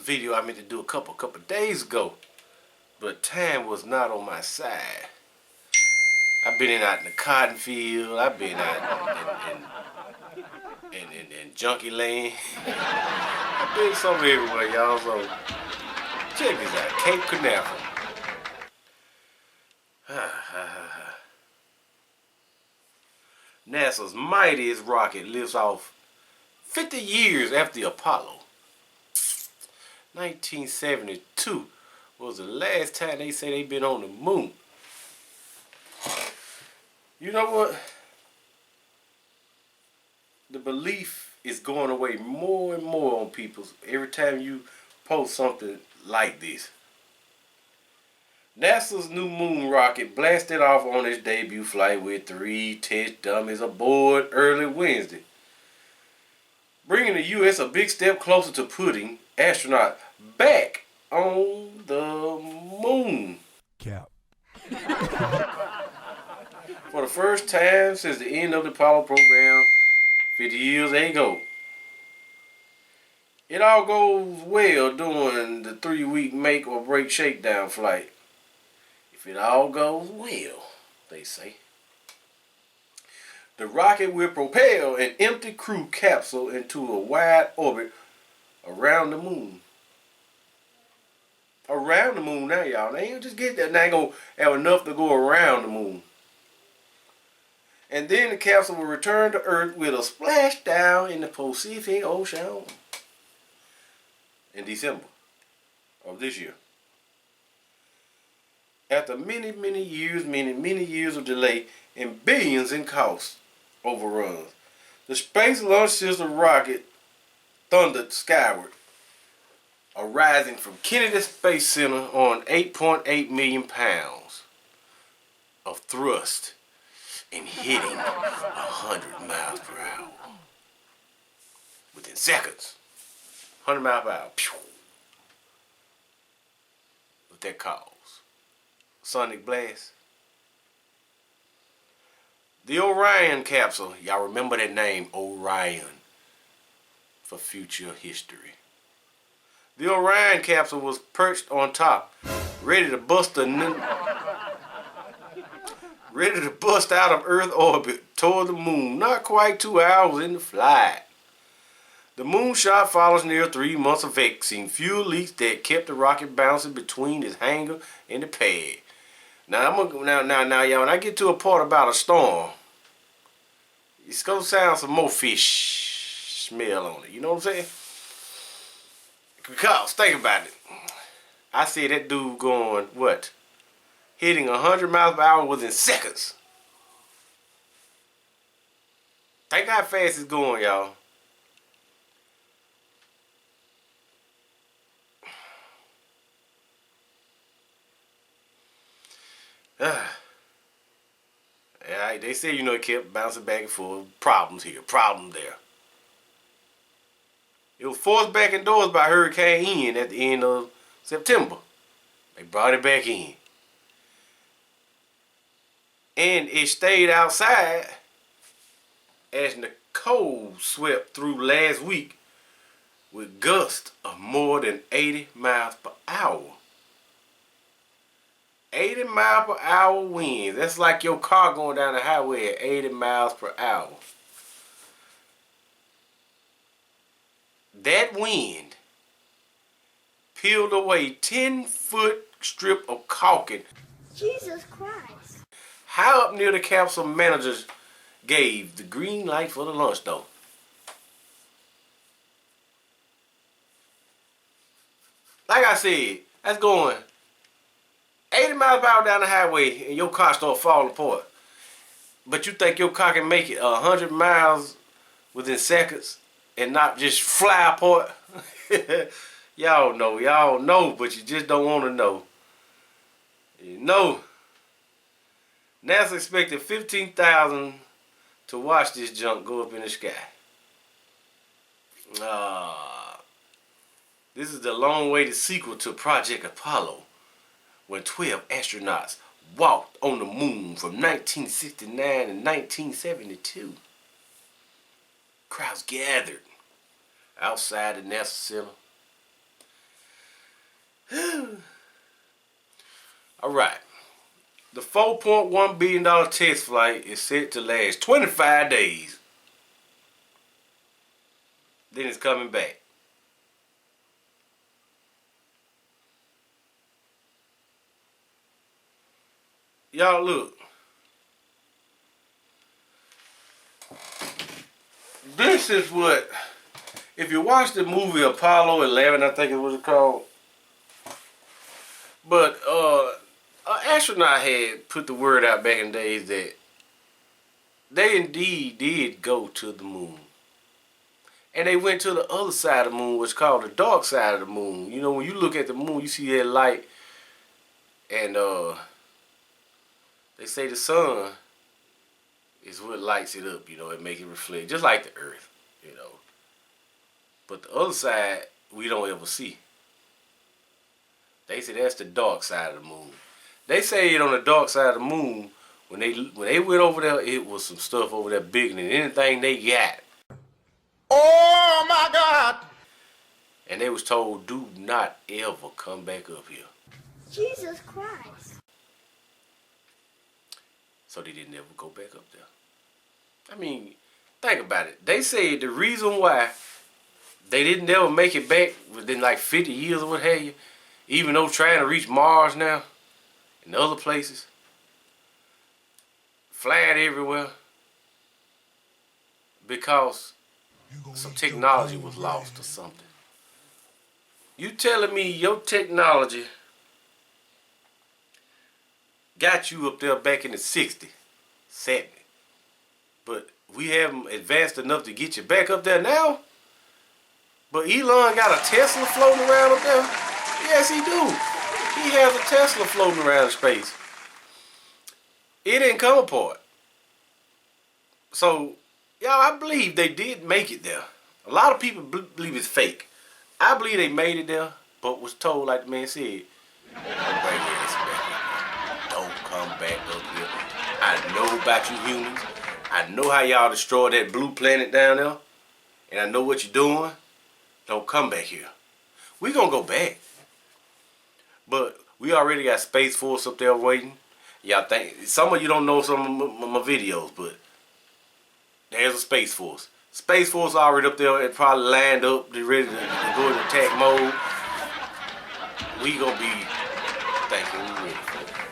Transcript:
video I meant to do a couple days ago, but time was not on my side. I've been out in the cotton field. I've been out in junkie land. I've been somewhere everywhere, y'all. So check this out, Cape Canaveral. NASA's mightiest rocket lifts off 50 years after the Apollo. 1972 was the last time they say they've been on the moon. You know what? The belief is going away more and more on people every time you post something like this. NASA's new moon rocket blasted off on its debut flight with 3 test dummies aboard early Wednesday, bringing the U.S. a big step closer to putting astronauts back on the moon. Cap. For the first time since the end of the Apollo program 50 years ago. It all goes well during the 3-week make or break shakedown flight. If it all goes well, they say. The rocket will propel an empty crew capsule into a wide orbit around the moon. Around the moon now, y'all. They ain't just get that. They ain't gonna have enough to go around the moon. And then the capsule will return to Earth with a splashdown in the Pacific Ocean in December of this year. After many years of delay and billions in cost overruns, the Space Launch System rocket thundered skyward, arising from Kennedy Space Center on 8.8 million pounds of thrust and hitting 100 miles per hour within seconds. 100 miles per hour. Pew. What that cause? Sonic blast. The Orion capsule, y'all remember that name, Orion, for future history. The Orion capsule was perched on top, ready to bust out of Earth orbit toward the moon, not quite 2 hours in the flight. The moonshot follows near 3 months of vaccine fuel leaks that kept the rocket bouncing between its hangar and the pad. Now y'all, when I get to a part about a storm, it's gonna sound some more fish smell on it. You know what I'm saying? Because think about it. I see that dude going what? Hitting 100 miles per hour within seconds. Think how fast it's going, y'all. Yeah, they say, it kept bouncing back and forth. Problems here, problem there. It was forced back indoors by Hurricane Ian at the end of September. They brought it back in. And it stayed outside as the cold swept through last week with gusts of more than 80 miles per hour. 80 mile per hour winds. That's like your car going down the highway at 80 miles per hour. That wind peeled away 10-foot strip of caulking. Jesus Christ. How up near the capsule managers gave the green light for the launch though? Like I said, that's going 80 miles per hour down the highway and your car start falling apart. But you think your car can make it 100 miles within seconds and not just fly apart? Y'all know, but you just don't want to know. You know. NASA expected 15,000 to watch this junk go up in the sky. This is the long-awaited sequel to Project Apollo, when 12 astronauts walked on the moon from 1969 and 1972. Crowds gathered outside the NASA Center. All right. The $4.1 billion test flight is set to last 25 days. Then it's coming back. Y'all look. This is what, if you watch the movie Apollo 11, I think it was called. But an astronaut had put the word out back in the days that they indeed did go to the moon. And they went to the other side of the moon, what's called the dark side of the moon. You know, when you look at the moon, you see that light. And they say the sun is what lights it up, you know, it make it reflect, just like the earth, you know. But the other side, we don't ever see. They say that's the dark side of the moon. They say it on the dark side of the moon, when they went over there, it was some stuff over there bigger than anything they got. Oh my God! And they was told, do not ever come back up here. Jesus Christ. So they didn't ever go back up there. I mean, think about it. They say the reason why they didn't ever make it back within like 50 years or what have you, even though trying to reach Mars now and other places, flying everywhere, because some technology was lost or something. You telling me your technology got you up there back in the 60s, 70s, but we haven't advanced enough to get you back up there now? But Elon got a Tesla floating around up there? Yes, he do. He has a Tesla floating around in space. It didn't come apart. So, y'all, I believe they did make it there. A lot of people believe it's fake. I believe they made it there, but was told, like the man said, don't come back up here. I know about you humans. I know how y'all destroyed that blue planet down there. And I know what you're doing. Don't come back here. We gonna go back. But we already got Space Force up there waiting. Y'all think, some of you don't know some of my videos, but there's a Space Force. Space Force already up there and probably lined up. They're ready to go in attack mode. We gonna be thinking we ready for it.